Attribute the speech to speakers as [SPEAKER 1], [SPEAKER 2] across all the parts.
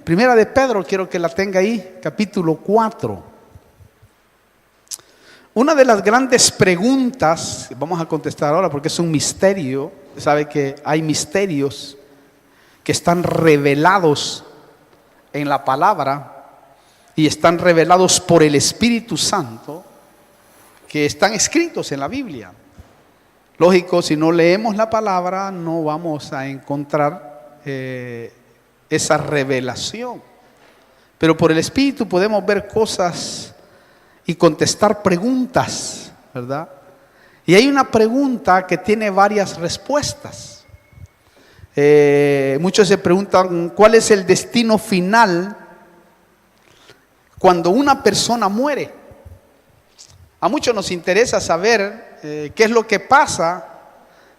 [SPEAKER 1] Primera de Pedro, quiero que la tenga ahí, capítulo 4. Una de las grandes preguntas, vamos a contestar ahora porque es un misterio. Sabe que hay misterios que están revelados en la palabra y están revelados por el Espíritu Santo, que están escritos en la Biblia. Lógico, si no leemos la palabra no vamos a encontrar esa revelación, pero por el Espíritu podemos ver cosas y contestar preguntas, ¿verdad? Y hay una pregunta que tiene varias respuestas. Muchos se preguntan cuál es el destino final cuando una persona muere. A muchos nos interesa saber qué es lo que pasa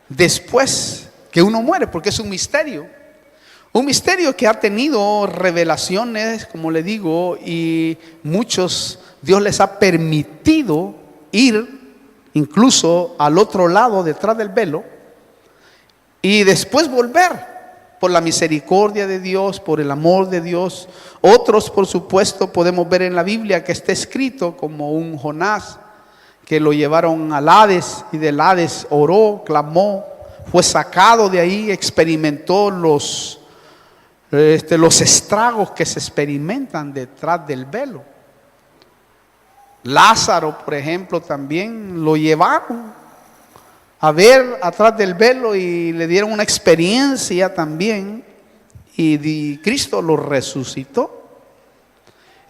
[SPEAKER 1] después que uno muere, porque es un misterio. Un misterio que ha tenido revelaciones, como le digo, y muchos Dios les ha permitido ir incluso al otro lado, detrás del velo, y después volver por la misericordia de Dios, por el amor de Dios. Otros, por supuesto, podemos ver en la Biblia que está escrito como un Jonás, que lo llevaron al Hades y del Hades oró, clamó, fue sacado de ahí, experimentó los estragos que se experimentan detrás del velo. Lázaro, por ejemplo, también lo llevaron a ver atrás del velo y le dieron una experiencia también, y Cristo lo resucitó.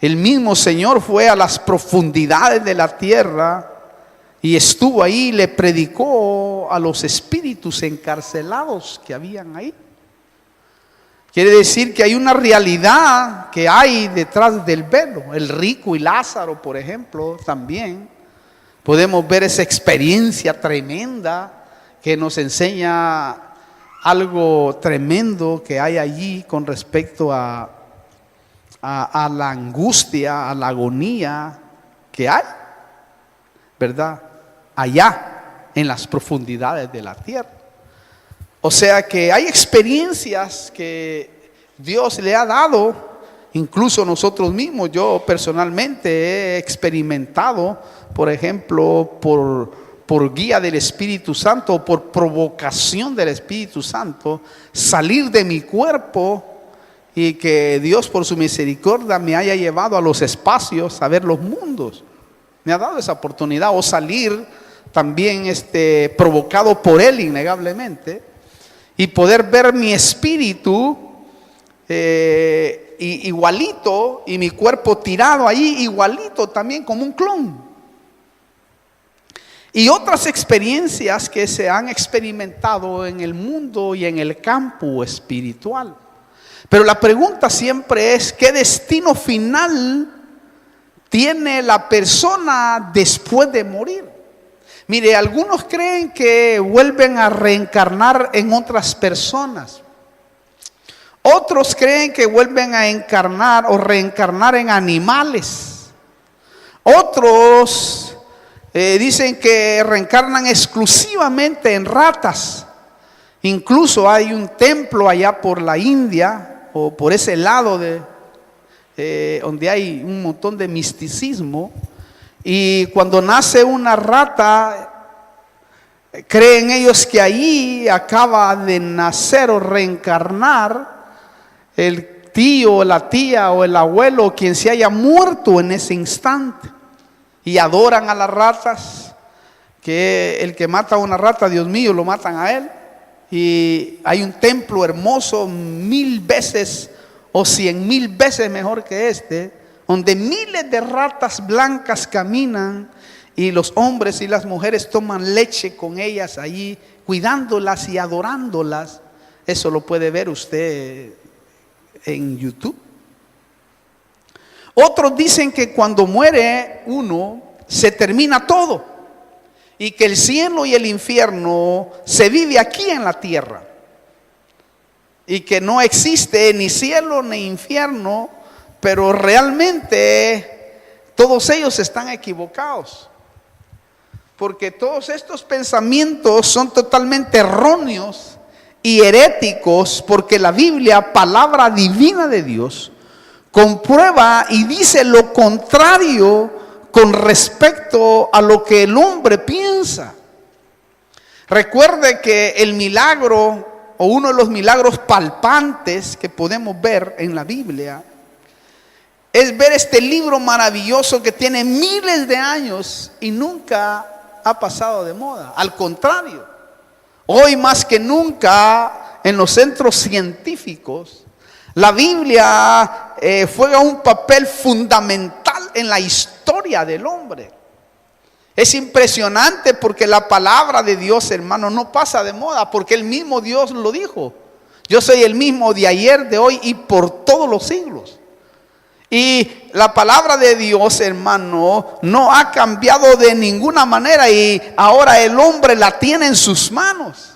[SPEAKER 1] El mismo Señor fue a las profundidades de la tierra y estuvo ahí y le predicó a los espíritus encarcelados que habían ahí. Quiere decir que hay una realidad que hay detrás del velo. El rico y Lázaro, por ejemplo, también podemos ver esa experiencia tremenda que nos enseña algo tremendo que hay allí con respecto a la angustia, a la agonía que hay, ¿verdad? Allá en las profundidades de la tierra. O sea que hay experiencias que Dios le ha dado, incluso nosotros mismos. Yo personalmente he experimentado, por ejemplo, por guía del Espíritu Santo, o por provocación del Espíritu Santo, salir de mi cuerpo, y que Dios por su misericordia me haya llevado a los espacios, a ver los mundos. Me ha dado esa oportunidad, o salir también provocado por Él innegablemente, y poder ver mi espíritu igualito, y mi cuerpo tirado ahí igualito también como un clon. Y otras experiencias que se han experimentado en el mundo y en el campo espiritual. Pero la pregunta siempre es: ¿qué destino final tiene la persona después de morir? Mire, algunos creen que vuelven a reencarnar en otras personas. Otros creen que vuelven a encarnar o reencarnar en animales. Otros dicen que reencarnan exclusivamente en ratas. Incluso hay un templo allá por la India, o por ese lado donde hay un montón de misticismo. Y cuando nace una rata, creen ellos que allí acaba de nacer o reencarnar el tío, la tía o el abuelo, quien se haya muerto en ese instante. Y adoran a las ratas, que el que mata a una rata, Dios mío, lo matan a él. Y hay un templo hermoso, 1000 veces o 100,000 veces mejor que donde miles de ratas blancas caminan, y los hombres y las mujeres toman leche con ellas allí, cuidándolas y adorándolas. Eso lo puede ver usted en YouTube. Otros dicen que cuando muere uno se termina todo, y que el cielo y el infierno se vive aquí en la tierra, y que no existe ni cielo ni infierno. Pero realmente todos ellos están equivocados, porque todos estos pensamientos son totalmente erróneos y heréticos, porque la Biblia, palabra divina de Dios, comprueba y dice lo contrario con respecto a lo que el hombre piensa. Recuerde que el milagro, o uno de los milagros palpantes que podemos ver en la Biblia, es ver este libro maravilloso que tiene miles de años y nunca ha pasado de moda. Al contrario, hoy más que nunca en los centros científicos, la Biblia juega un papel fundamental en la historia del hombre. Es impresionante porque la palabra de Dios, hermano, no pasa de moda, porque el mismo Dios lo dijo. Yo soy el mismo de ayer, de hoy y por todos los siglos. Y la palabra de Dios, hermano, no ha cambiado de ninguna manera, y ahora el hombre la tiene en sus manos.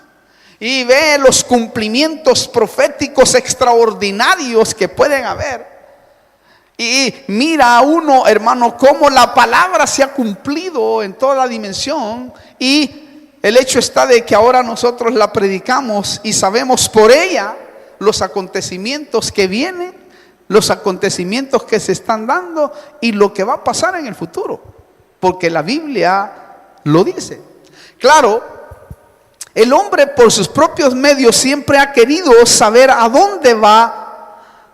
[SPEAKER 1] Y ve los cumplimientos proféticos extraordinarios que pueden haber. Y mira a uno, hermano, cómo la palabra se ha cumplido en toda la dimensión. Y el hecho está de que ahora nosotros la predicamos y sabemos por ella los acontecimientos que vienen, los acontecimientos que se están dando y lo que va a pasar en el futuro. Porque la Biblia lo dice. Claro, el hombre por sus propios medios siempre ha querido saber a dónde va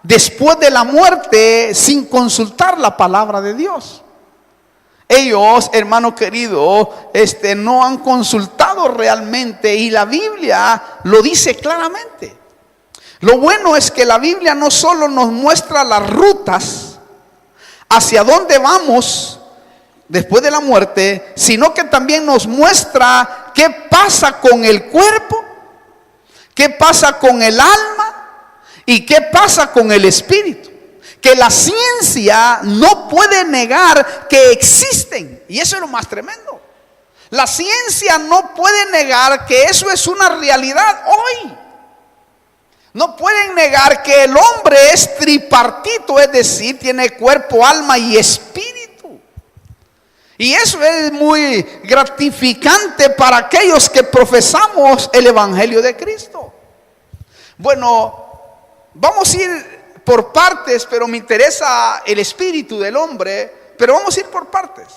[SPEAKER 1] después de la muerte sin consultar la palabra de Dios. Ellos, hermano querido, no han consultado realmente, y la Biblia lo dice claramente. Lo bueno es que la Biblia no solo nos muestra las rutas hacia dónde vamos después de la muerte, sino que también nos muestra qué pasa con el cuerpo, qué pasa con el alma y qué pasa con el espíritu. Que la ciencia no puede negar que existen, y eso es lo más tremendo. La ciencia no puede negar que eso es una realidad hoy. No pueden negar que el hombre es tripartito, es decir, tiene cuerpo, alma y espíritu. Y eso es muy gratificante para aquellos que profesamos el Evangelio de Cristo. Bueno, vamos a ir por partes, pero me interesa el espíritu del hombre, pero vamos a ir por partes.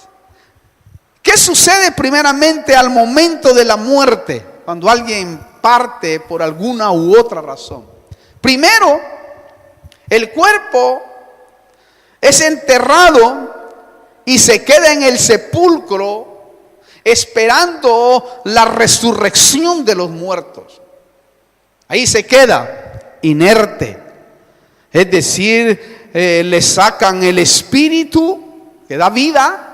[SPEAKER 1] ¿Qué sucede primeramente al momento de la muerte, cuando alguien parte por alguna u otra razón? Primero, el cuerpo es enterrado y se queda en el sepulcro esperando la resurrección de los muertos. Ahí se queda inerte. Es decir, le sacan el espíritu que da vida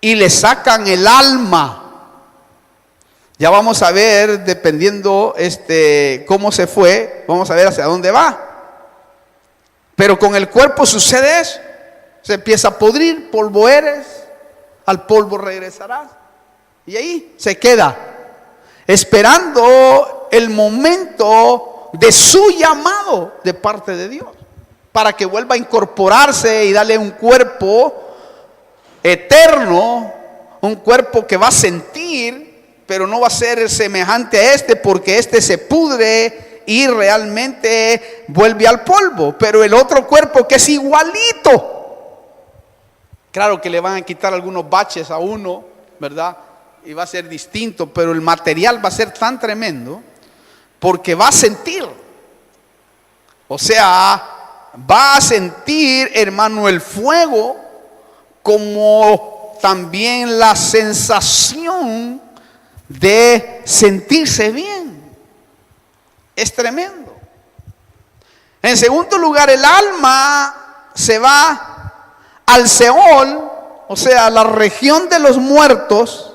[SPEAKER 1] y le sacan el alma. Ya vamos a ver, dependiendo cómo se fue, vamos a ver hacia dónde va. Pero con el cuerpo sucede eso. Se empieza a podrir, polvo eres, al polvo regresarás. Y ahí se queda, esperando el momento de su llamado de parte de Dios, para que vuelva a incorporarse y darle un cuerpo eterno, un cuerpo que va a sentir, pero no va a ser semejante a porque se pudre y realmente vuelve al polvo. Pero el otro cuerpo que es igualito, claro que le van a quitar algunos baches a uno, ¿verdad? Y va a ser distinto, pero el material va a ser tan tremendo porque va a sentir. O sea, va a sentir, hermano, el fuego, como también la sensación de sentirse bien. Es tremendo. En segundo lugar, el alma se va al Seol, o sea, la región de los muertos,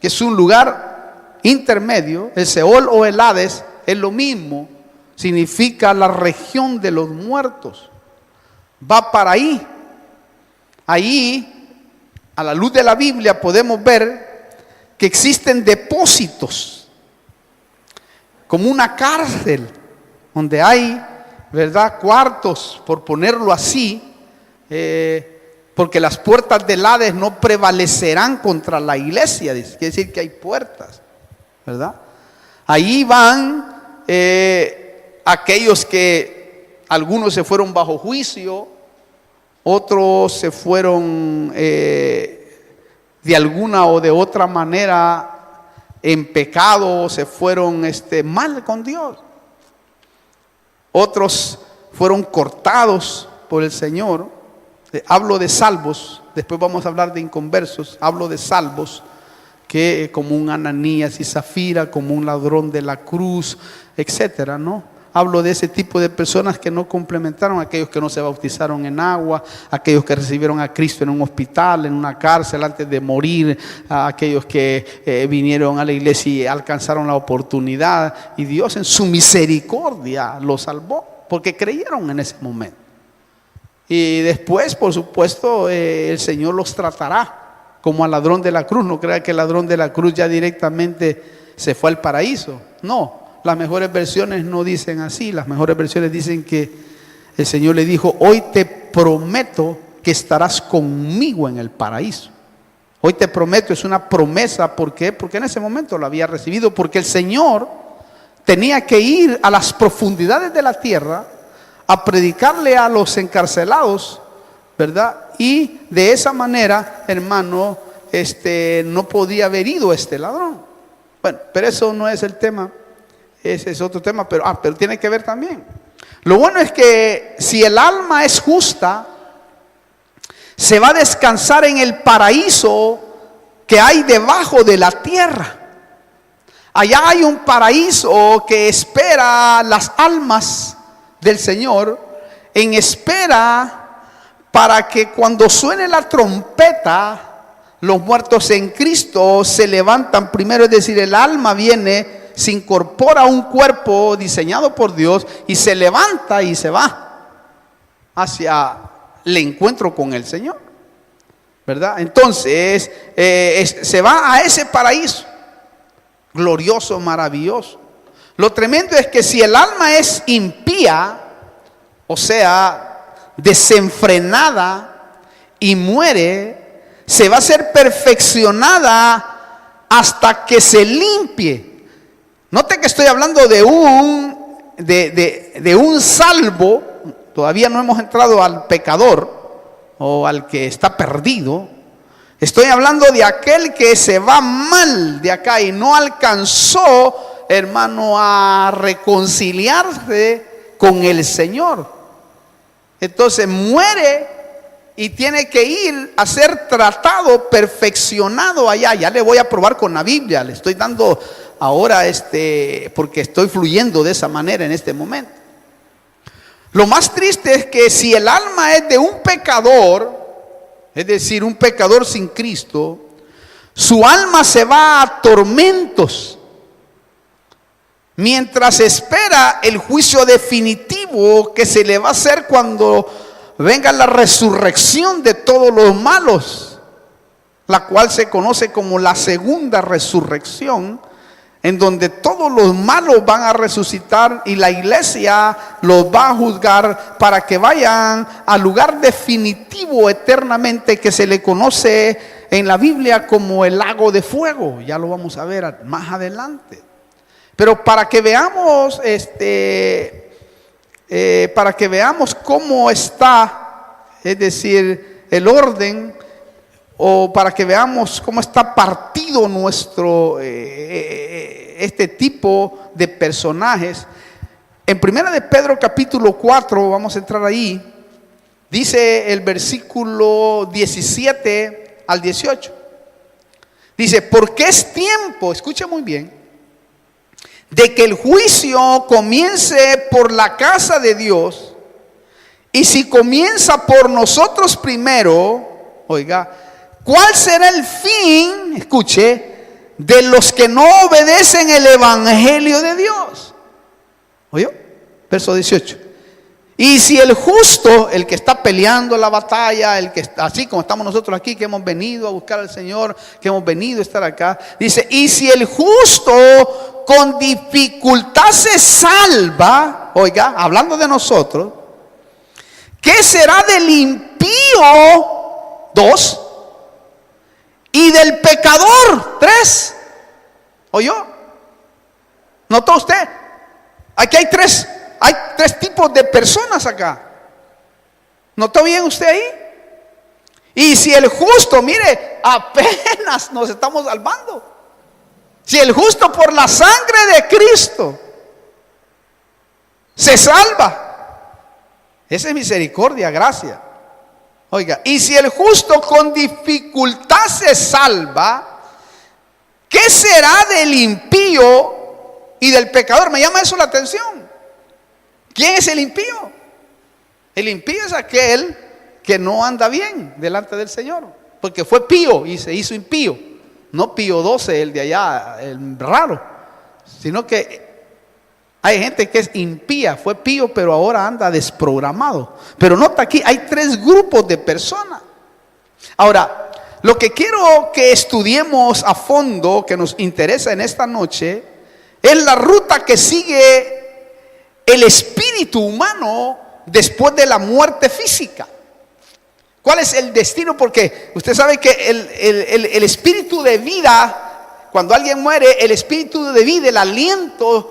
[SPEAKER 1] que es un lugar intermedio. El Seol o el Hades es lo mismo, significa la región de los muertos. Va para ahí. Ahí, a la luz de la Biblia, podemos ver que existen depósitos, como una cárcel, donde hay, ¿verdad?, cuartos, por ponerlo así, porque las puertas del Hades no prevalecerán contra la iglesia. Quiere decir que hay puertas, ¿verdad? Ahí van aquellos que algunos se fueron bajo juicio, otros se fueron de alguna o de otra manera en pecado, se fueron mal con Dios. Otros fueron cortados por el Señor. Hablo de salvos, después vamos a hablar de inconversos. Hablo de salvos, que como un Ananías y Zafira, como un ladrón de la cruz, etcétera, ¿no? Hablo de ese tipo de personas que no complementaron, aquellos que no se bautizaron en agua, aquellos que recibieron a Cristo en un hospital, en una cárcel antes de morir, aquellos que vinieron a la iglesia y alcanzaron la oportunidad, y Dios en su misericordia los salvó, porque creyeron en ese momento. Y después, por supuesto, el Señor los tratará como al ladrón de la cruz. No crea que el ladrón de la cruz ya directamente se fue al paraíso. No, las mejores versiones no dicen así. Las mejores versiones dicen que el Señor le dijo: hoy te prometo que estarás conmigo en el paraíso. Hoy te prometo, es una promesa. ¿Por qué? Porque en ese momento lo había recibido, porque el Señor tenía que ir a las profundidades de la tierra a predicarle a los encarcelados, ¿verdad? Y de esa manera, hermano, no podía haber ido este ladrón. Bueno, pero eso no es el tema. Ese es otro tema, pero tiene que ver también. Lo bueno es que si el alma es justa, se va a descansar en el paraíso que hay debajo de la tierra. Allá hay un paraíso que espera las almas del Señor, en espera para que cuando suene la trompeta, los muertos en Cristo se levantan primero. Es decir, el alma viene, se incorpora a un cuerpo diseñado por Dios y se levanta y se va hacia el encuentro con el Señor, ¿verdad? Entonces se va a ese paraíso glorioso, maravilloso. Lo tremendo es que si el alma es impía, o sea, desenfrenada, y muere, se va a ser perfeccionada hasta que se limpie. Note que estoy hablando de un salvo. Todavía no hemos entrado al pecador o al que está perdido. Estoy hablando de aquel que se va mal de acá y no alcanzó, hermano, a reconciliarse con el Señor. Entonces muere y tiene que ir a ser tratado, perfeccionado allá. Ya le voy a probar con la Biblia. Le estoy dando ahora porque estoy fluyendo de esa manera en este momento. Lo más triste es que si el alma es de un pecador, es decir, un pecador sin Cristo, su alma se va a tormentos mientras espera el juicio definitivo que se le va a hacer cuando venga la resurrección de todos los malos, la cual se conoce como la segunda resurrección, en donde todos los malos van a resucitar y la iglesia los va a juzgar para que vayan al lugar definitivo eternamente, que se le conoce en la Biblia como el lago de fuego. Ya lo vamos a ver más adelante. Pero para que veamos cómo está, es decir, el orden, o para que veamos cómo está partido nuestro este tipo de personajes. En 1 de Pedro capítulo 4, vamos a entrar ahí, dice el versículo 17 al 18. Dice: porque es tiempo, escucha muy bien, de que el juicio comience por la casa de Dios. Y si comienza por nosotros primero, oiga, ¿cuál será el fin, escuche, de los que no obedecen el evangelio de Dios? ¿Oyó? Verso 18. Y si el justo, el que está peleando la batalla, el que está, así como estamos nosotros aquí, que hemos venido a buscar al Señor, que hemos venido a estar acá, dice: y si el justo con dificultad se salva, oiga, hablando de nosotros, ¿qué será del impío? 2. Y del pecador, 3. ¿Oyó? ¿Notó usted? Aquí hay 3 hay tres tipos de personas acá. ¿Notó bien usted ahí? Y si el justo, mire, apenas nos estamos salvando. Si el justo por la sangre de Cristo se salva, esa es misericordia, gracia. Oiga, y si el justo con dificultad se salva, ¿qué será del impío y del pecador? Me llama eso la atención. ¿Quién es el impío? El impío es aquel que no anda bien delante del Señor, porque fue pío y se hizo impío. No Pío XII, el de allá, el raro, sino que hay gente que es impía, fue pío, pero ahora anda desprogramado. Pero nota aquí, hay tres grupos de personas. Ahora, lo que quiero que estudiemos a fondo, que nos interesa en esta noche, es la ruta que sigue el espíritu humano después de la muerte física. ¿Cuál es el destino? Porque usted sabe que el espíritu de vida, cuando alguien muere, el espíritu de vida, el aliento,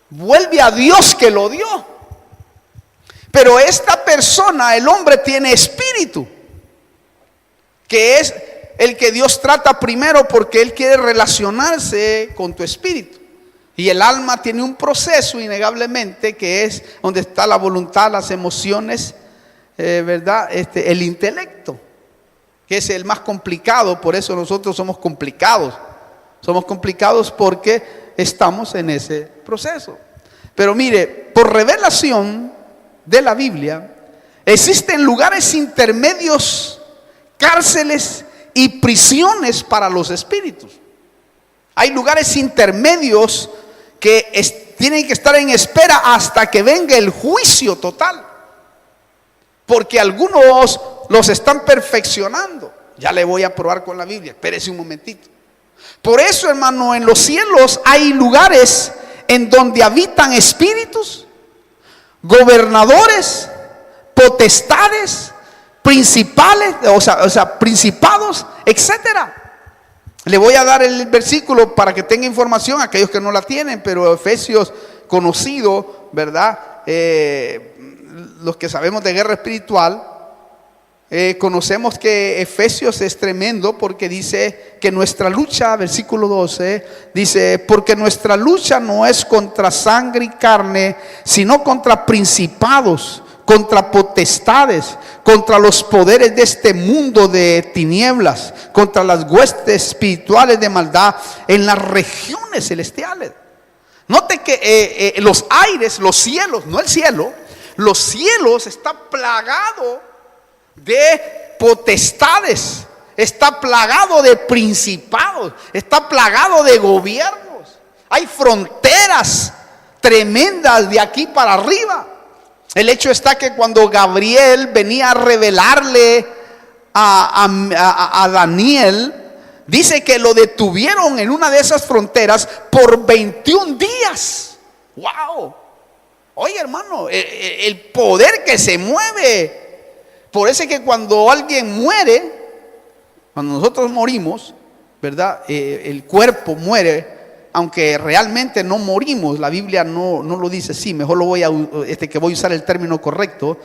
[SPEAKER 1] vuelve a Dios que lo dio. Pero esta persona, el hombre, tiene espíritu, que es el que Dios trata primero porque Él quiere relacionarse con tu espíritu. Y el alma tiene un proceso innegablemente que es donde está la voluntad, las emociones, ¿verdad? El intelecto, que es el más complicado. Por eso nosotros somos complicados. Somos complicados porque estamos en ese proceso. Pero mire, por revelación de la Biblia, existen lugares intermedios, cárceles y prisiones para los espíritus. Hay lugares intermedios que tienen que estar en espera hasta que venga el juicio total. Porque algunos los están perfeccionando. Ya le voy a probar con la Biblia. Espérese un momentito. Por eso, hermano, en los cielos hay lugares en donde habitan espíritus, gobernadores, potestades, principales, o sea, principados, etcétera. Le voy a dar el versículo para que tenga información a aquellos que no la tienen, pero Efesios, conocido, ¿verdad? Los que sabemos de guerra espiritual, conocemos que Efesios es tremendo porque dice que nuestra lucha, versículo 12, dice: porque nuestra lucha no es contra sangre y carne, sino contra principados, contra potestades, contra los poderes de este mundo de tinieblas, contra las huestes espirituales de maldad en las regiones celestiales. Note que los aires, los cielos, no el cielo, los cielos está plagado de potestades, está plagado de principados, está plagado de gobiernos. Hay fronteras tremendas de aquí para arriba. El hecho está que cuando Gabriel venía a revelarle a Daniel, dice que lo detuvieron en una de esas fronteras por 21 días. ¡Wow! Oye, hermano, el poder que se mueve. Por eso es que cuando alguien muere, cuando nosotros morimos, ¿verdad? El cuerpo muere, aunque realmente no morimos. La Biblia no lo dice así. Mejor lo voy a usar el término correcto.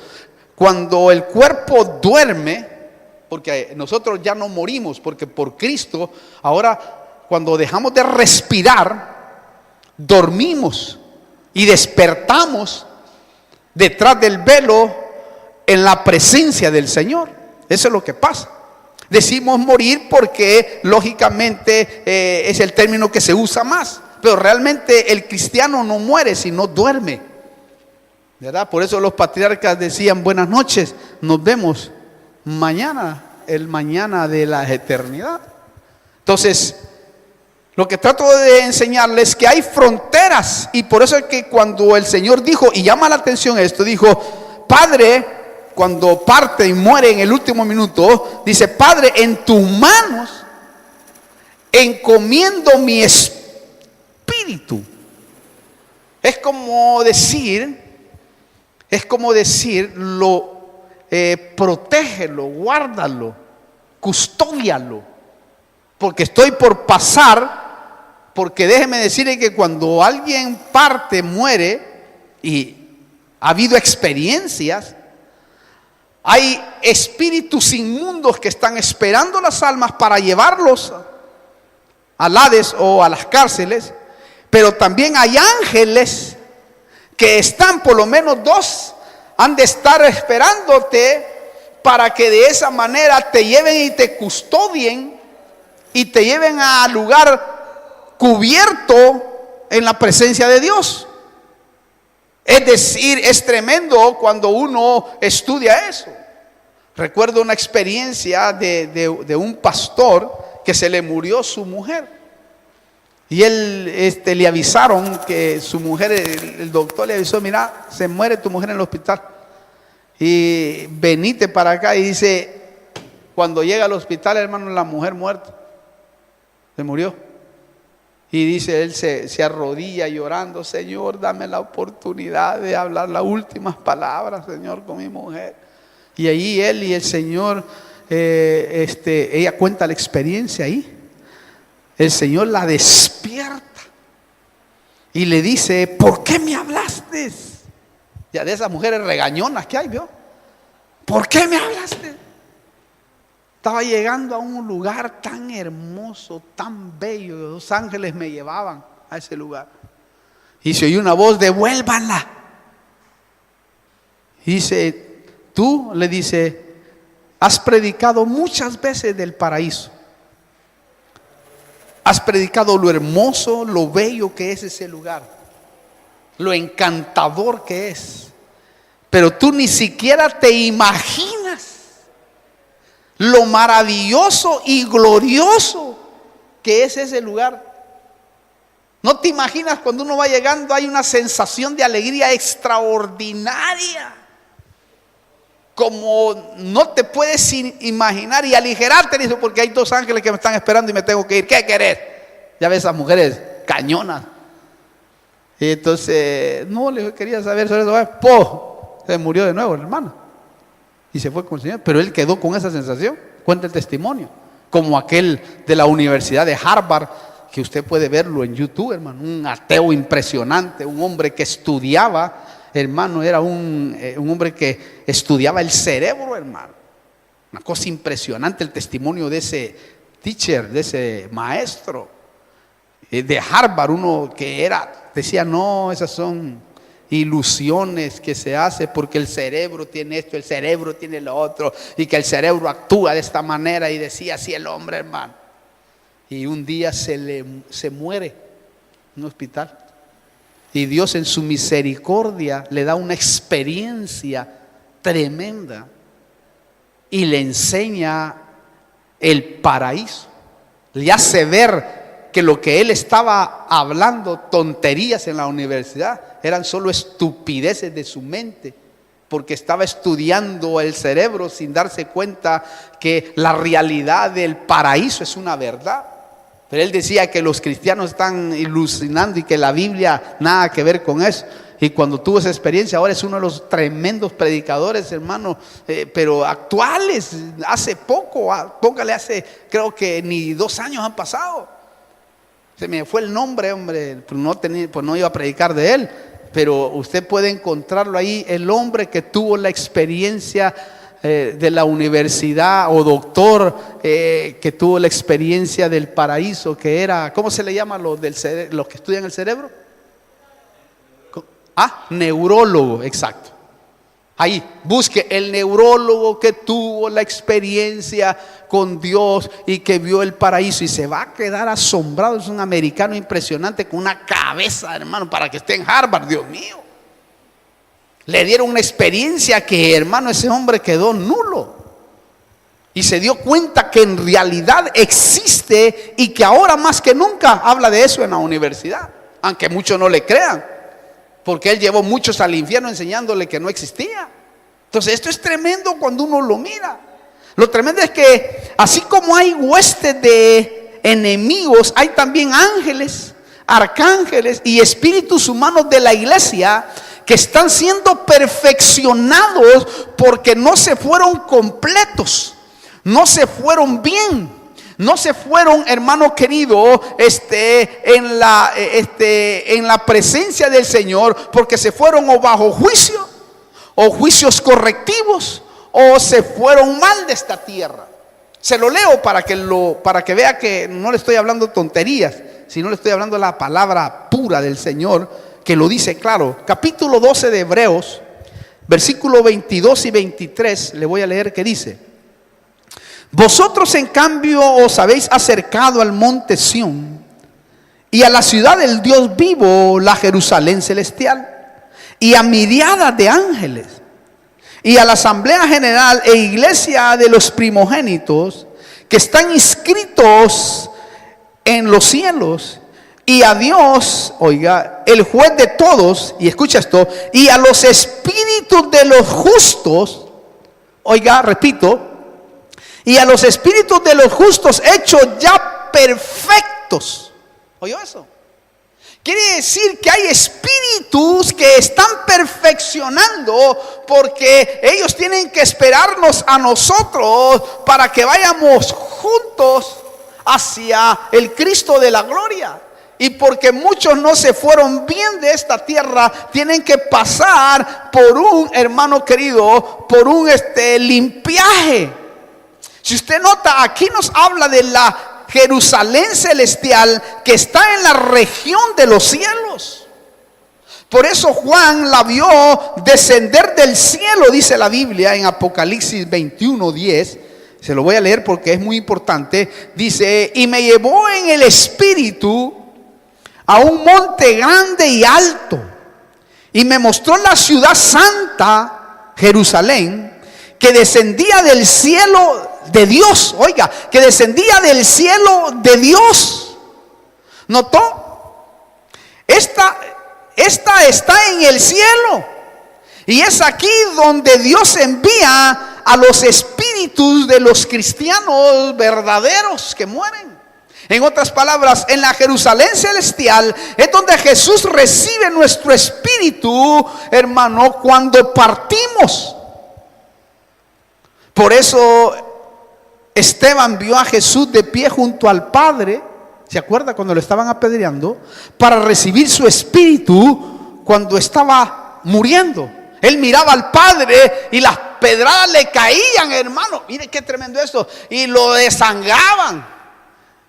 [SPEAKER 1] Cuando el cuerpo duerme, porque nosotros ya no morimos, porque por Cristo, ahora cuando dejamos de respirar, dormimos y despertamos detrás del velo en la presencia del Señor. Eso es lo que pasa. Decimos morir porque lógicamente es el término que se usa más, pero realmente el cristiano no muere, sino duerme, ¿verdad? Por eso los patriarcas decían: buenas noches, nos vemos mañana, el mañana de la eternidad. Entonces, lo que trato de enseñarles es que hay fronteras, y por eso es que cuando el Señor dijo, y llama la atención esto, dijo: Padre, cuando parte y muere en el último minuto, dice: Padre, en tus manos encomiendo mi espíritu. Es como decir, protégelo, guárdalo, custódialo, porque estoy por pasar. Porque déjeme decirle que cuando alguien parte, muere, y ha habido experiencias. Hay espíritus inmundos que están esperando las almas para llevarlos al Hades o a las cárceles, pero también hay ángeles que están, por lo menos dos, han de estar esperándote para que de esa manera te lleven y te custodien y te lleven al lugar cubierto en la presencia de Dios. Es decir, es tremendo cuando uno estudia eso. Recuerdo una experiencia de un pastor que se le murió su mujer. Y él le avisaron que su mujer, el doctor le avisó: mira, se muere tu mujer en el hospital. Y venite para acá. Y dice, cuando llega al hospital, hermano, la mujer muerta. Se murió. Y dice, él se arrodilla llorando: Señor, dame la oportunidad de hablar las últimas palabras, Señor, con mi mujer. Y ahí él y el Señor, ella cuenta la experiencia ahí. El Señor la despierta y le dice: ¿por qué me hablaste? Ya de esas mujeres regañonas que hay, ¿vio? ¿Por qué me hablaste? Estaba llegando a un lugar tan hermoso, tan bello. Los ángeles me llevaban a ese lugar. Y se oyó una voz: devuélvanla. Y dice: tú, le dice, has predicado muchas veces del paraíso. Has predicado lo hermoso, lo bello que es ese lugar, lo encantador que es. Pero tú ni siquiera te imaginas lo maravilloso y glorioso que es ese lugar. No te imaginas, cuando uno va llegando hay una sensación de alegría extraordinaria, como no te puedes imaginar, y aligerarte, dice, porque hay dos ángeles que me están esperando y me tengo que ir. ¿Qué querés? Ya ves, esas mujeres cañonas. Y entonces, no, le quería saber sobre eso. ¡Pum! Se murió de nuevo el hermano y se fue con el Señor. Pero él quedó con esa sensación. Cuenta el testimonio, como aquel de la Universidad de Harvard, que usted puede verlo en YouTube, hermano. Un ateo impresionante, un hombre que estudiaba, hermano, era un hombre que estudiaba el cerebro, hermano. Una cosa impresionante el testimonio de ese teacher, de ese maestro de Harvard. Uno que decía: no, esas son ilusiones que se hace porque el cerebro tiene esto, el cerebro tiene lo otro, y que el cerebro actúa de esta manera. Y decía así el hombre, hermano. Y un día se muere en un hospital. Y Dios en su misericordia le da una experiencia tremenda y le enseña el paraíso. Le hace ver que lo que él estaba hablando, tonterías en la universidad, eran solo estupideces de su mente, porque estaba estudiando el cerebro sin darse cuenta que la realidad del paraíso es una verdad. Pero él decía que los cristianos están ilusionando y que la Biblia nada que ver con eso. Y cuando tuvo esa experiencia, ahora es uno de los tremendos predicadores, hermano, pero actuales. Hace poco, póngale, hace creo que ni 2 años han pasado. Se me fue el nombre, hombre, pues no iba a predicar de él. Pero usted puede encontrarlo ahí, el hombre que tuvo la experiencia de la universidad, o doctor que tuvo la experiencia del paraíso, que era, ¿cómo se le llama los que estudian el cerebro? Neurólogo, exacto. Ahí, busque el neurólogo que tuvo la experiencia con Dios y que vio el paraíso, y se va a quedar asombrado. Es un americano impresionante con una cabeza, hermano, para que esté en Harvard, Dios mío. Le dieron una experiencia que, hermano, ese hombre quedó nulo. Y se dio cuenta que en realidad existe, y que ahora más que nunca habla de eso en la universidad. Aunque muchos no le crean, porque él llevó muchos al infierno enseñándole que no existía. Entonces esto es tremendo cuando uno lo mira. Lo tremendo es que así como hay huestes de enemigos, hay también ángeles, arcángeles y espíritus humanos de la iglesia que están siendo perfeccionados porque no se fueron completos, no se fueron bien, No se fueron, hermano querido, en la presencia del Señor, porque se fueron o bajo juicio, o juicios correctivos, o se fueron mal de esta tierra. Se lo leo para que vea que no le estoy hablando tonterías, sino le estoy hablando la palabra pura del Señor, que lo dice claro. Capítulo 12 de Hebreos, versículo 22 y 23, le voy a leer que dice: vosotros en cambio os habéis acercado al monte Sión y a la ciudad del Dios vivo, la Jerusalén celestial, y a miriadas de ángeles, y a la asamblea general e iglesia de los primogénitos que están inscritos en los cielos, y a Dios, oiga, el juez de todos, y escucha esto, y a los espíritus de los justos, oiga, repito, y a los espíritus de los justos hechos ya perfectos. ¿Oyó eso? Quiere decir que hay espíritus que están perfeccionando, porque ellos tienen que esperarnos a nosotros para que vayamos juntos hacia el Cristo de la gloria. Y porque muchos no se fueron bien de esta tierra, tienen que pasar por un, hermano querido, por un limpiaje. Si usted nota, aquí nos habla de la Jerusalén celestial que está en la región de los cielos. Por eso Juan la vio descender del cielo, dice la Biblia en Apocalipsis 21:10. Se lo voy a leer porque es muy importante. Dice: y me llevó en el espíritu a un monte grande y alto, y me mostró la ciudad santa, Jerusalén, que descendía del cielo de Dios. Oiga, que descendía del cielo de Dios. ¿Notó? Esta está en el cielo, y es aquí donde Dios envía a los espíritus de los cristianos verdaderos que mueren. En otras palabras, en la Jerusalén celestial es donde Jesús recibe nuestro espíritu, hermano, cuando partimos. Por eso Esteban vio a Jesús de pie junto al Padre, ¿se acuerda? Cuando lo estaban apedreando, para recibir su espíritu cuando estaba muriendo. Él miraba al Padre y las pedradas le caían, hermano. Mire qué tremendo esto. Y lo desangraban.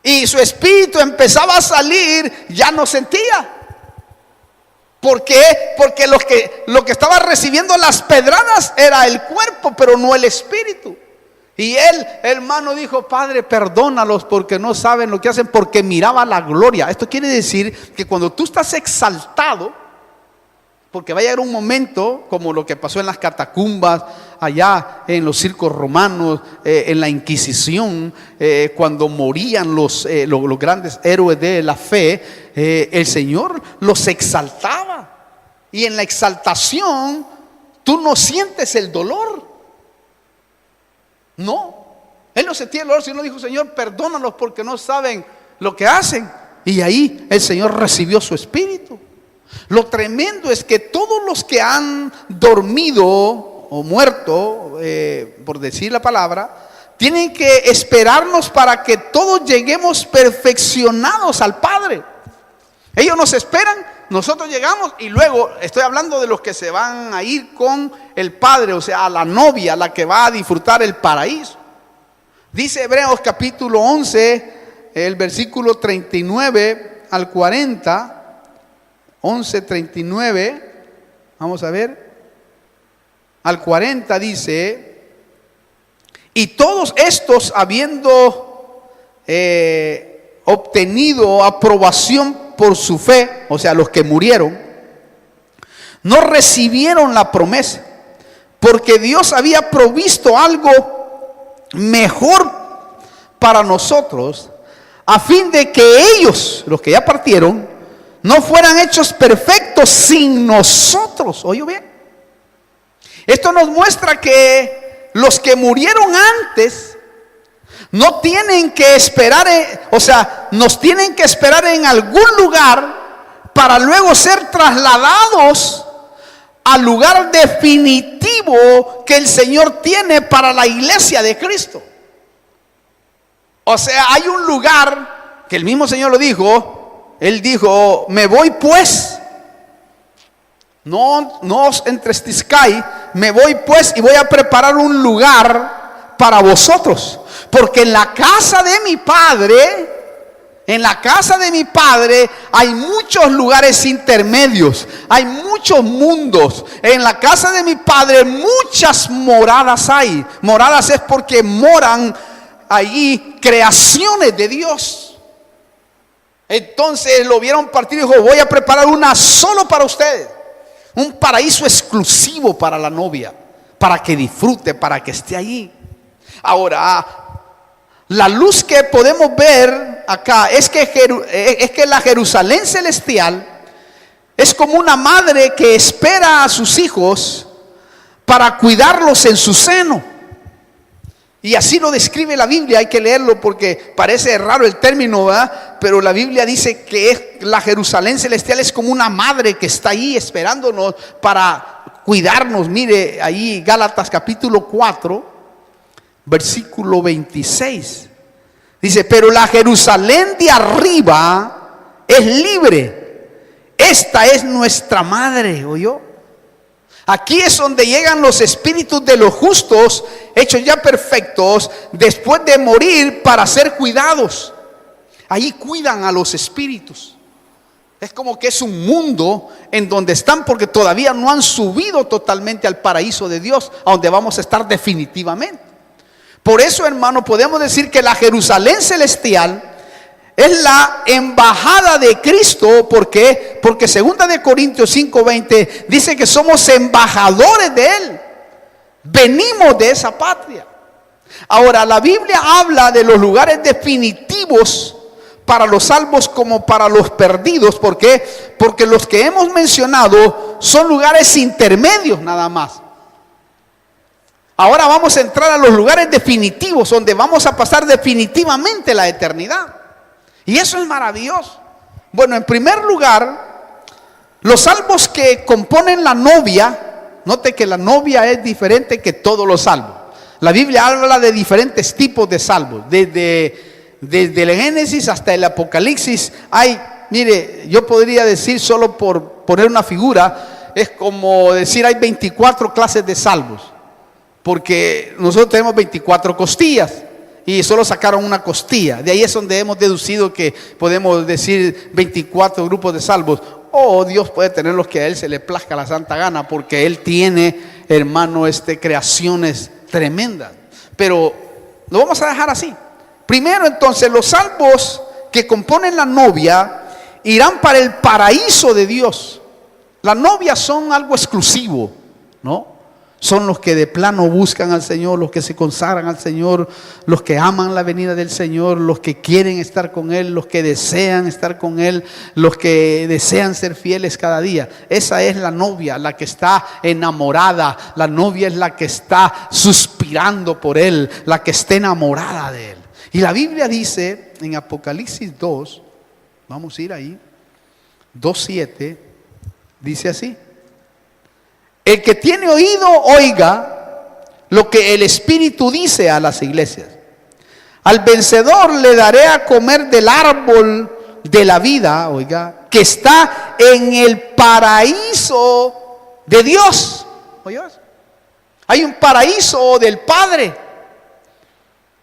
[SPEAKER 1] Y su espíritu empezaba a salir, ya no sentía. ¿Por qué? Porque lo que estaba recibiendo las pedradas era el cuerpo, pero no el espíritu. Y él, hermano, dijo: Padre, perdónalos porque no saben lo que hacen, porque miraba la gloria. Esto quiere decir que cuando tú estás exaltado, porque va a llegar un momento como lo que pasó en las catacumbas, allá en los circos romanos, en la Inquisición, cuando morían los grandes héroes de la fe, el Señor los exaltaba. Y en la exaltación tú no sientes el dolor. No, Él no sentía el dolor, sino dijo: Señor, perdónalos porque no saben lo que hacen. Y ahí el Señor recibió su espíritu. Lo tremendo es que todos los que han dormido o muerto, por decir la palabra, tienen que esperarnos para que todos lleguemos perfeccionados al Padre. Ellos nos esperan, nosotros llegamos, y luego estoy hablando de los que se van a ir con el Padre, o sea, a la novia, la que va a disfrutar el paraíso. Dice Hebreos capítulo 11, el versículo 39 al 40. 11:39, vamos a ver, al 40 dice: y todos estos, habiendo obtenido aprobación por su fe, o sea, los que murieron, no recibieron la promesa, porque Dios había provisto algo mejor para nosotros, a fin de que ellos, los que ya partieron, no fueran hechos perfectos sin nosotros. ¿Oye bien? Esto nos muestra que los que murieron antes no tienen que esperar, nos tienen que esperar en algún lugar para luego ser trasladados al lugar definitivo que el Señor tiene para la iglesia de Cristo. O sea, hay un lugar que el mismo Señor lo dijo. Él dijo, me voy pues. No os entristezcáis, me voy pues y voy a preparar un lugar para vosotros. Porque en la casa de mi Padre, hay muchos lugares intermedios, hay muchos mundos. En la casa de mi Padre muchas moradas hay. Moradas es porque moran allí creaciones de Dios. Entonces lo vieron partir y dijo, voy a preparar una solo para ustedes. Un paraíso exclusivo para la novia, para que disfrute, para que esté allí. Ahora, la luz que podemos ver acá es que la Jerusalén celestial es como una madre que espera a sus hijos para cuidarlos en su seno. Y así lo describe la Biblia. Hay que leerlo porque parece raro el término, ¿verdad? Pero la Biblia dice que la Jerusalén celestial es como una madre que está ahí esperándonos para cuidarnos. Mire ahí Gálatas capítulo 4, versículo 26. Dice, pero la Jerusalén de arriba es libre. Esta es nuestra madre, ¿oyó? Aquí es donde llegan los espíritus de los justos, hechos ya perfectos, después de morir para ser cuidados. Ahí cuidan a los espíritus. Es como que es un mundo en donde están porque todavía no han subido totalmente al paraíso de Dios, a donde vamos a estar definitivamente. Por eso, hermano, podemos decir que la Jerusalén celestial es la embajada de Cristo. ¿Por qué? Porque 2 de Corintios 5:20 dice que somos embajadores de Él. Venimos de esa patria. Ahora, la Biblia habla de los lugares definitivos para los salvos como para los perdidos. ¿Por qué? Porque los que hemos mencionado son lugares intermedios nada más. Ahora vamos a entrar a los lugares definitivos, donde vamos a pasar definitivamente la eternidad. Y eso es maravilloso. Bueno, en primer lugar, los salvos que componen la novia, note que la novia es diferente que todos los salvos. La Biblia habla de diferentes tipos de salvos. Desde el Génesis hasta el Apocalipsis hay, mire, yo podría decir solo por poner una figura, es como decir hay 24 clases de salvos. Porque nosotros tenemos 24 costillas. Y solo sacaron una costilla. De ahí es donde hemos deducido que podemos decir 24 grupos de salvos. Dios puede tener los que a Él se le plazca la santa gana, porque Él tiene, hermano, creaciones tremendas. Pero lo vamos a dejar así. Primero, entonces, los salvos que componen la novia irán para el paraíso de Dios. Las novias son algo exclusivo, ¿no? Son los que de plano buscan al Señor, los que se consagran al Señor, los que aman la venida del Señor, los que quieren estar con Él, los que desean estar con Él, los que desean ser fieles cada día. Esa es la novia, la que está enamorada. La novia es la que está suspirando por Él, la que está enamorada de Él. Y la Biblia dice en Apocalipsis 2, vamos a ir ahí, 2:7, dice así: el que tiene oído, oiga lo que el Espíritu dice a las iglesias. Al vencedor le daré a comer del árbol de la vida, oiga, que está en el paraíso de Dios. ¿Oyes? Hay un paraíso del Padre.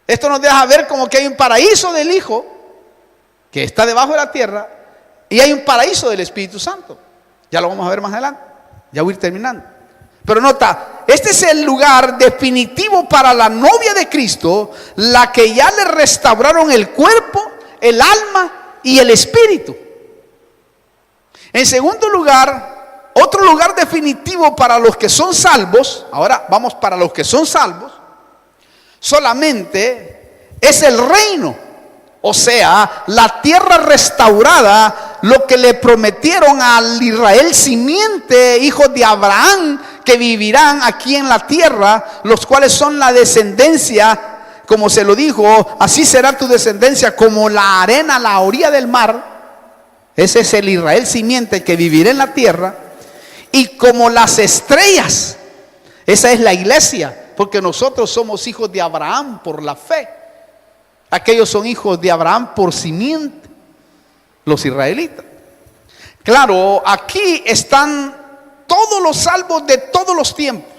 [SPEAKER 1] Esto nos deja ver como que hay un paraíso del Hijo, que está debajo de la tierra, y hay un paraíso del Espíritu Santo. Ya lo vamos a ver más adelante. Ya voy a ir terminando. Pero nota, este es el lugar definitivo para la novia de Cristo, la que ya le restauraron el cuerpo, el alma y el espíritu. En segundo lugar, otro lugar definitivo para los que son salvos, ahora vamos para los que son salvos, solamente es el reino. O sea, la tierra restaurada, lo que le prometieron al Israel simiente, hijos de Abraham, que vivirán aquí en la tierra, los cuales son la descendencia, como se lo dijo, así será tu descendencia como la arena a la orilla del mar. Ese es el Israel simiente que vivirá en la tierra. Y como las estrellas, esa es la iglesia, porque nosotros somos hijos de Abraham por la fe. Aquellos son hijos de Abraham por simiente, los israelitas. Claro, aquí están todos los salvos de todos los tiempos.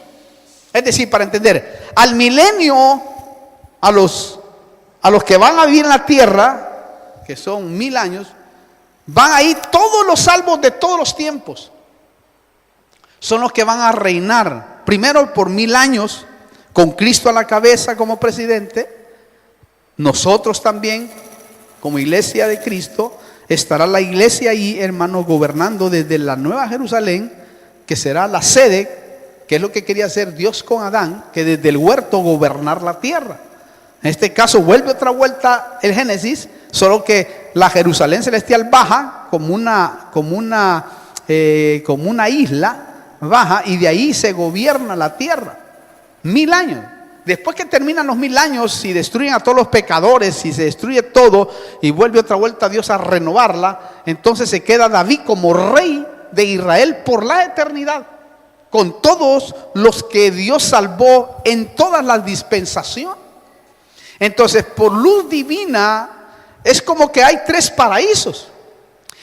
[SPEAKER 1] Es decir, para entender, al milenio, a los que van a vivir en la tierra, que son 1000 años, van ahí todos los salvos de todos los tiempos. Son los que van a reinar, primero por 1000 años, con Cristo a la cabeza como presidente. Nosotros también, como iglesia de Cristo, estará la iglesia ahí, hermanos, gobernando desde la Nueva Jerusalén, que será la sede, que es lo que quería hacer Dios con Adán, que desde el huerto gobernar la tierra. En este caso vuelve otra vuelta el Génesis, solo que la Jerusalén celestial baja como una isla, baja, y de ahí se gobierna la tierra. 1000 años. Después que terminan los 1000 años y destruyen a todos los pecadores y se destruye todo y vuelve otra vuelta Dios a renovarla, entonces se queda David como rey de Israel por la eternidad, con todos los que Dios salvó en todas las dispensaciones. Entonces, por luz divina, es como que hay 3 paraísos.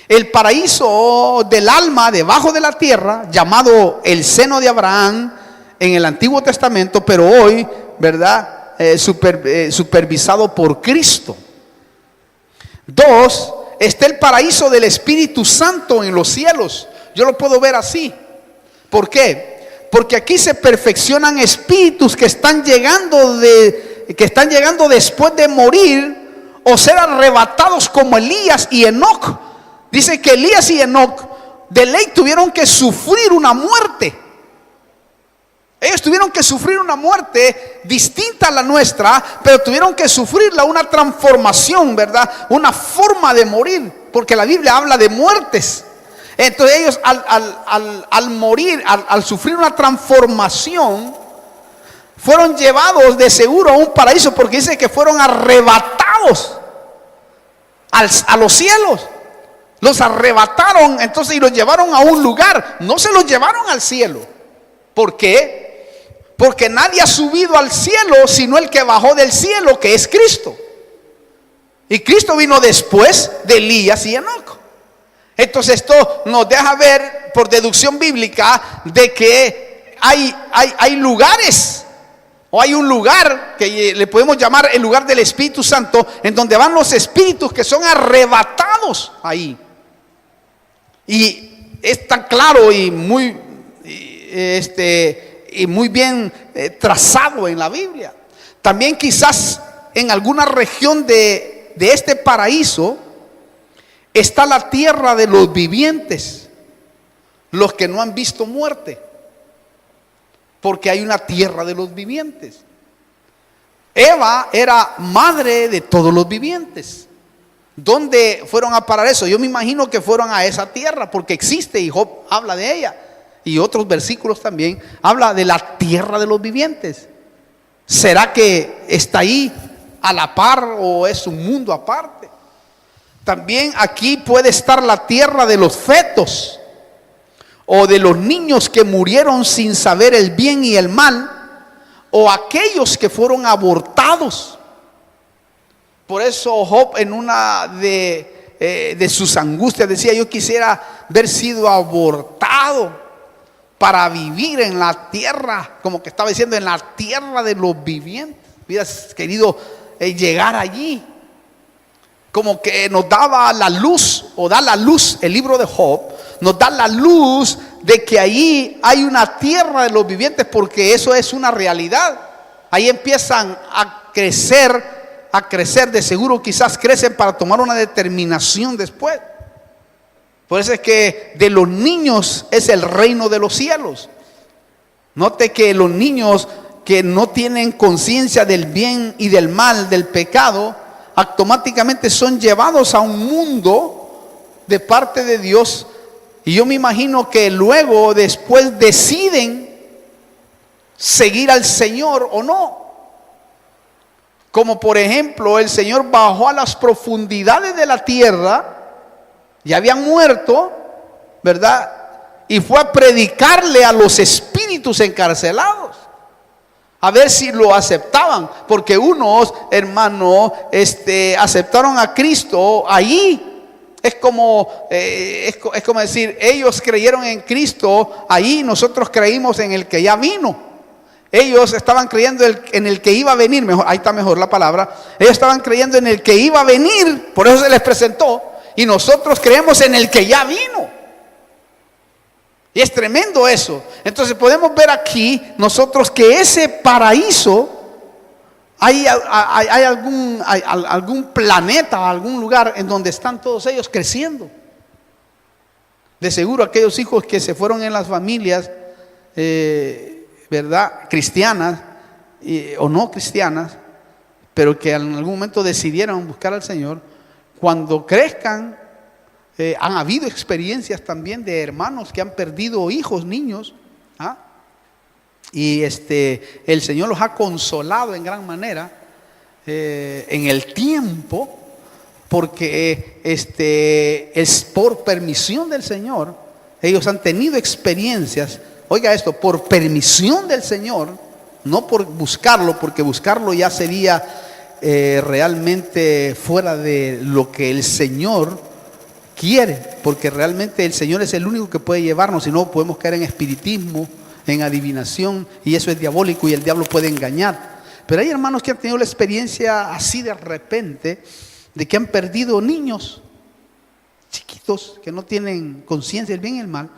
[SPEAKER 1] El paraíso del alma debajo de la tierra, llamado el seno de Abraham en el Antiguo Testamento, pero hoy, ¿verdad? Supervisado por Cristo. 2, está el paraíso del Espíritu Santo en los cielos. Yo lo puedo ver así. ¿Por qué? Porque aquí se perfeccionan espíritus que están llegando después de morir o ser arrebatados, como Elías y Enoc. Dice que Elías y Enoc de ley tuvieron que sufrir una muerte. Ellos tuvieron que sufrir una muerte distinta a la nuestra, pero tuvieron que sufrirla, una transformación, ¿verdad? Una forma de morir, porque la Biblia habla de muertes. Entonces ellos al morir, al sufrir una transformación, fueron llevados de seguro a un paraíso, porque dice que fueron arrebatados a los cielos. Los arrebataron entonces y los llevaron a un lugar. No se los llevaron al cielo. ¿Por qué? Porque nadie ha subido al cielo sino el que bajó del cielo, que es Cristo. Y Cristo vino después de Elías y Enoc. Entonces esto nos deja ver por deducción bíblica de que hay lugares, o hay un lugar que le podemos llamar el lugar del Espíritu Santo, en donde van los espíritus que son arrebatados ahí. Y es tan claro y muy bien trazado en la Biblia. También quizás en alguna región de este paraíso está la tierra de los vivientes, los que no han visto muerte, porque hay una tierra de los vivientes. Eva era madre de todos los vivientes. ¿Dónde fueron a parar eso? Yo me imagino que fueron a esa tierra, porque existe y Job habla de ella. Y otros versículos también habla de la tierra de los vivientes. ¿Será que está ahí a la par o es un mundo aparte? También aquí puede estar la tierra de los fetos, o de los niños que murieron sin saber el bien y el mal, o aquellos que fueron abortados. Por eso Job, en una de sus angustias, decía: yo quisiera haber sido abortado para vivir en la tierra, como que estaba diciendo, en la tierra de los vivientes. Hubieras querido llegar allí. Como que nos daba la luz, o da la luz, el libro de Job nos da la luz de que ahí hay una tierra de los vivientes, porque eso es una realidad. Ahí empiezan a crecer, de seguro quizás crecen para tomar una determinación después. Por eso es que de los niños es el reino de los cielos. Note que los niños que no tienen conciencia del bien y del mal, del pecado, automáticamente son llevados a un mundo de parte de Dios. Y yo me imagino que luego, después, deciden seguir al Señor o no. Como por ejemplo, el Señor bajó a las profundidades de la tierra, ya habían muerto, ¿verdad? Y fue a predicarle a los espíritus encarcelados. a ver si lo aceptaban, porque unos, hermanos, aceptaron a Cristo allí. Es como decir, ellos creyeron en Cristo allí, nosotros creímos en el que ya vino. Ellos estaban creyendo en el que iba a venir, mejor, ahí está mejor la palabra. Ellos estaban creyendo en el que iba a venir, por eso se les presentó. Y nosotros creemos en el que ya vino. Y es tremendo eso. Entonces podemos ver aquí nosotros que ese paraíso, hay algún planeta, algún lugar en donde están todos ellos creciendo. De seguro aquellos hijos que se fueron en las familias, ¿verdad? Cristianas o no cristianas, pero que en algún momento decidieron buscar al Señor, cuando crezcan, han habido experiencias también de hermanos que han perdido hijos, niños, ¿ah? Y el Señor los ha consolado en gran manera en el tiempo, porque es por permisión del Señor. Ellos han tenido experiencias, oiga esto, por permisión del Señor, no por buscarlo, porque buscarlo ya sería realmente fuera de lo que el Señor quiere, porque realmente el Señor es el único que puede llevarnos, si no podemos caer en espiritismo, en adivinación, y eso es diabólico y el diablo puede engañar. Pero hay hermanos que han tenido la experiencia así de repente, de que han perdido niños chiquitos que no tienen conciencia del bien y el mal,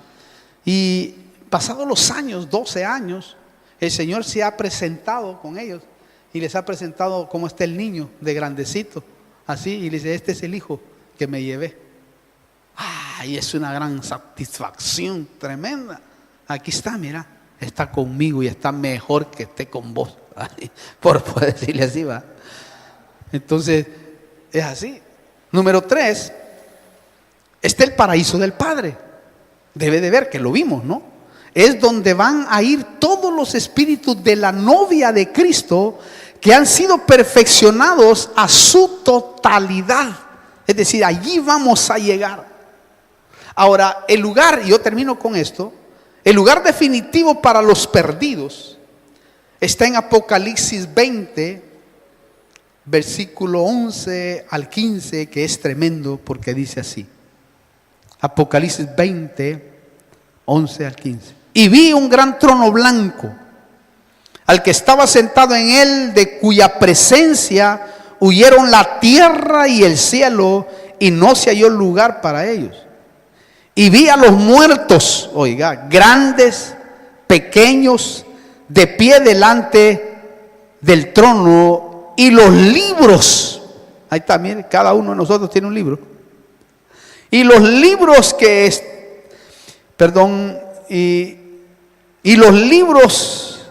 [SPEAKER 1] y pasados los años, 12 años, el Señor se ha presentado con ellos y les ha presentado cómo está el niño de grandecito, así, y les dice: este es el hijo que me llevé. Y es una gran satisfacción tremenda. Aquí está, mira, está conmigo y está mejor que esté con vos. Por decirle así, va. Entonces, es así. Número 3, está el paraíso del Padre. Debe de ver que lo vimos, ¿no? Es donde van a ir todos los espíritus de la novia de Cristo que han sido perfeccionados a su totalidad. Es decir, allí vamos a llegar. Ahora, el lugar, y yo termino con esto, el lugar definitivo para los perdidos está en Apocalipsis 20, versículo 11 al 15, que es tremendo porque dice así. Apocalipsis 20, 11 al 15. Y vi un gran trono blanco, al que estaba sentado en él, de cuya presencia huyeron la tierra y el cielo, y no se halló lugar para ellos. Y vi a los muertos, oiga, grandes, pequeños, de pie delante del trono, y los libros, ahí también cada uno de nosotros tiene un libro, y los libros y los libros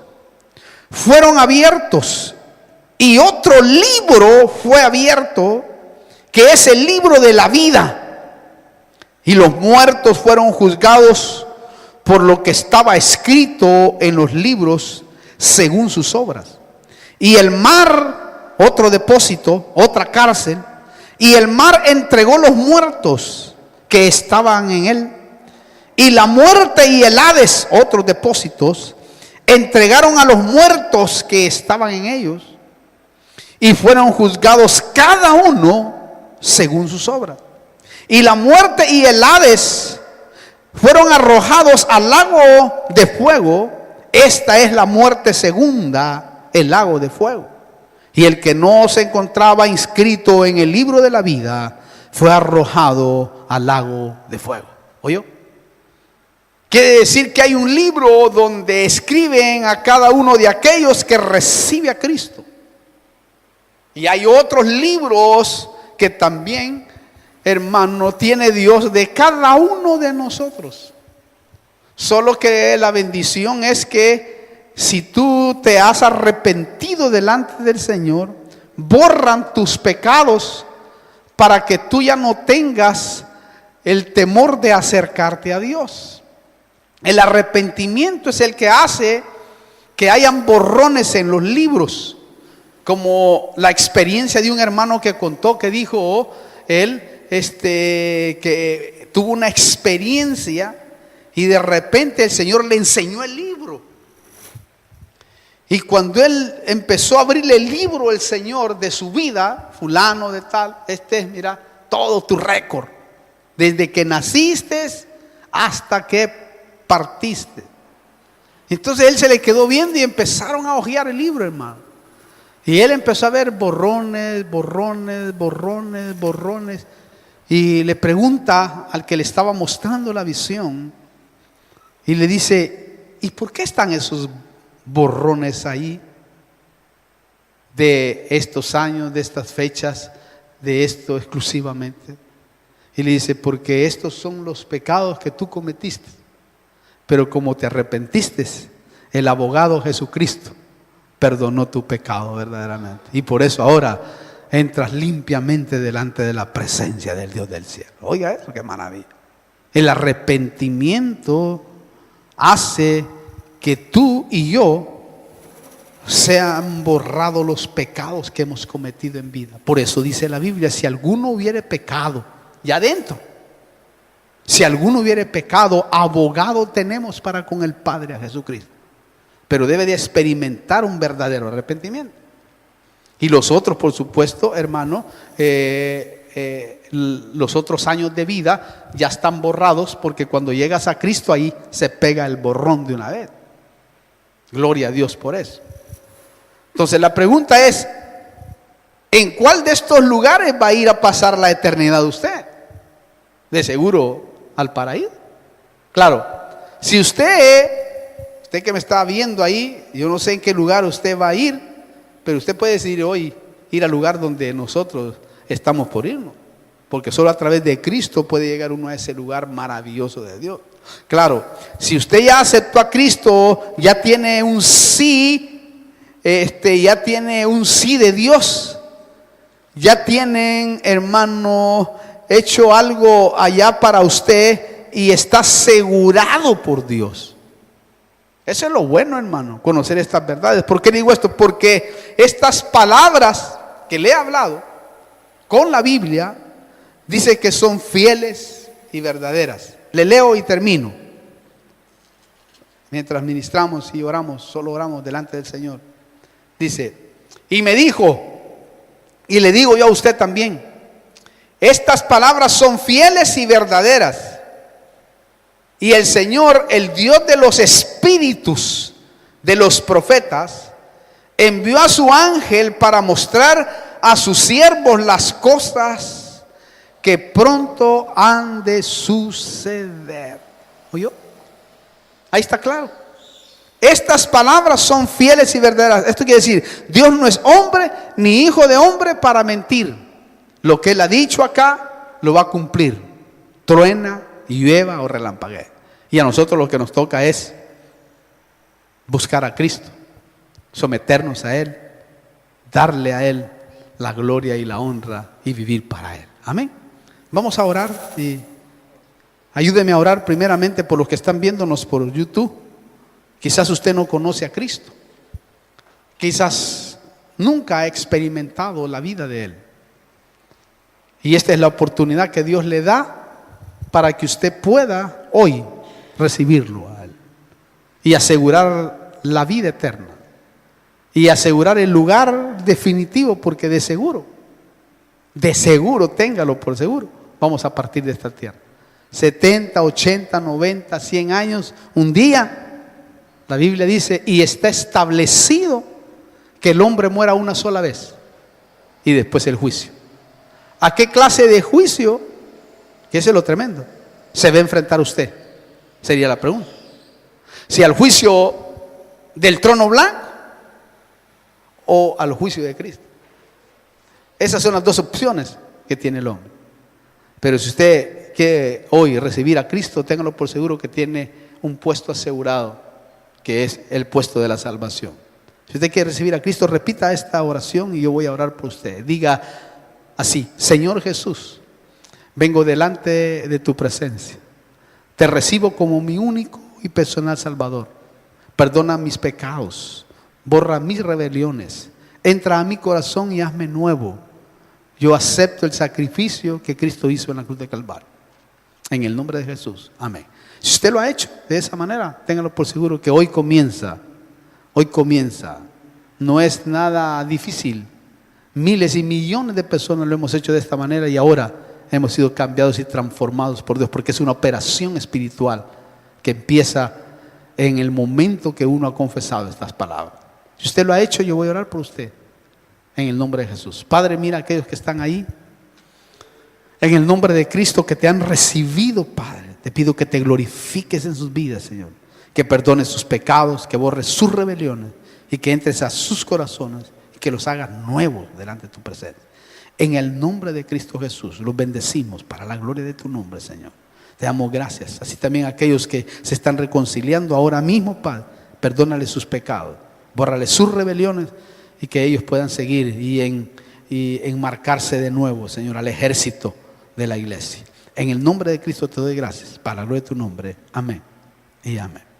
[SPEAKER 1] fueron abiertos, y otro libro fue abierto, que es el libro de la vida. Y los muertos fueron juzgados por lo que estaba escrito en los libros según sus obras. Y el mar, otro depósito, otra cárcel, y el mar entregó los muertos que estaban en él. Y la muerte y el Hades, otros depósitos, entregaron a los muertos que estaban en ellos, y fueron juzgados cada uno según sus obras. Y la muerte y el Hades fueron arrojados al lago de fuego. Esta es la muerte segunda, el lago de fuego. Y el que no se encontraba inscrito en el libro de la vida fue arrojado al lago de fuego. ¿Oyó? Quiere decir que hay un libro donde escriben a cada uno de aquellos que recibe a Cristo. Y hay otros libros que también, hermano, tiene Dios de cada uno de nosotros. Solo que la bendición es que si tú te has arrepentido delante del Señor, borran tus pecados para que tú ya no tengas el temor de acercarte a Dios. El arrepentimiento es el que hace que hayan borrones en los libros, como la experiencia de un hermano que contó, que dijo él, que tuvo una experiencia y de repente el Señor le enseñó el libro. Y cuando él empezó a abrirle el libro, el Señor, de su vida, fulano de tal, mira, todo tu récord, desde que naciste hasta que partiste. Entonces él se le quedó viendo y empezaron a hojear el libro, hermano. Y él empezó a ver borrones. Y le pregunta al que le estaba mostrando la visión, y le dice: ¿y por qué están esos borrones ahí? De estos años, de estas fechas, de esto exclusivamente. Y le dice: porque estos son los pecados que tú cometiste. Pero como te arrepentiste, el abogado Jesucristo perdonó tu pecado verdaderamente. Y por eso ahora entras limpiamente delante de la presencia del Dios del cielo. Oiga eso, qué maravilla. El arrepentimiento hace que tú y yo sean borrados los pecados que hemos cometido en vida. Por eso dice la Biblia: si alguno hubiere pecado, ya adentro, si alguno hubiere pecado, abogado tenemos para con el Padre, a Jesucristo. Pero debe de experimentar un verdadero arrepentimiento. Y los otros, por supuesto, hermano, los otros años de vida ya están borrados, porque cuando llegas a Cristo ahí se pega el borrón de una vez. Gloria a Dios por eso. Entonces la pregunta es: ¿en cuál de estos lugares va a ir a pasar la eternidad usted? De seguro al paraíso. Claro, si usted que me está viendo ahí, yo no sé en qué lugar usted va a ir, pero usted puede decidir hoy ir al lugar donde nosotros estamos por irnos, porque solo a través de Cristo puede llegar uno a ese lugar maravilloso de Dios. Claro, si usted ya aceptó a Cristo, ya tiene un sí, ya tiene un sí de Dios, ya tienen, hermano, hecho algo allá para usted y está asegurado por Dios. Eso es lo bueno, hermano, conocer estas verdades. ¿Por qué digo esto? Porque estas palabras que le he hablado con la Biblia dice que son fieles y verdaderas. Le leo y termino. Mientras ministramos y oramos, solo oramos delante del Señor. Dice: y me dijo, y le digo yo a usted también, estas palabras son fieles y verdaderas. Y el Señor, el Dios de los espíritus de los profetas, envió a su ángel para mostrar a sus siervos las cosas que pronto han de suceder. ¿Oyó? Ahí está claro. Estas palabras son fieles y verdaderas. Esto quiere decir, Dios no es hombre ni hijo de hombre para mentir. Lo que Él ha dicho acá, lo va a cumplir. Truena, llueva o relampaguea. Y a nosotros lo que nos toca es buscar a Cristo, someternos a Él, darle a Él la gloria y la honra y vivir para Él. Amén. Vamos a orar y ayúdeme a orar primeramente por los que están viéndonos por YouTube. Quizás usted no conoce a Cristo, quizás nunca ha experimentado la vida de Él. Y esta es la oportunidad que Dios le da para que usted pueda hoy recibirlo a Él y asegurar la vida eterna y asegurar el lugar definitivo, porque de seguro, téngalo por seguro, vamos a partir de esta tierra. 70, 80, 90, 100 años, un día, la Biblia dice, y está establecido que el hombre muera una sola vez y después el juicio. ¿A qué clase de juicio? Que ese es lo tremendo. ¿Se va a enfrentar usted? Sería la pregunta. Si al juicio del trono blanco o al juicio de Cristo. Esas son las dos opciones que tiene el hombre. Pero si usted quiere hoy recibir a Cristo, téngalo por seguro que tiene un puesto asegurado, que es el puesto de la salvación. Si usted quiere recibir a Cristo, repita esta oración y yo voy a orar por usted. Diga así: Señor Jesús, vengo delante de tu presencia. Te recibo como mi único y personal Salvador. Perdona mis pecados, borra mis rebeliones, entra a mi corazón y hazme nuevo. Yo acepto el sacrificio que Cristo hizo en la cruz de Calvario. En el nombre de Jesús, amén. Si usted lo ha hecho de esa manera, téngalo por seguro que hoy comienza Hoy comienza. No es nada difícil. Miles y millones de personas lo hemos hecho de esta manera y ahora hemos sido cambiados y transformados por Dios, porque es una operación espiritual que empieza en el momento que uno ha confesado estas palabras. Si usted lo ha hecho, yo voy a orar por usted en el nombre de Jesús. Padre, mira a aquellos que están ahí. En el nombre de Cristo que te han recibido, Padre, te pido que te glorifiques en sus vidas, Señor. Que perdones sus pecados, que borres sus rebeliones y que entres a sus corazones y que los hagas nuevos delante de tu presencia. En el nombre de Cristo Jesús, los bendecimos para la gloria de tu nombre, Señor. Te damos gracias. Así también a aquellos que se están reconciliando ahora mismo, Padre, perdónales sus pecados, bórrales sus rebeliones y que ellos puedan seguir y enmarcarse de nuevo, Señor, al ejército de la iglesia. En el nombre de Cristo te doy gracias, para la gloria de tu nombre. Amén y amén.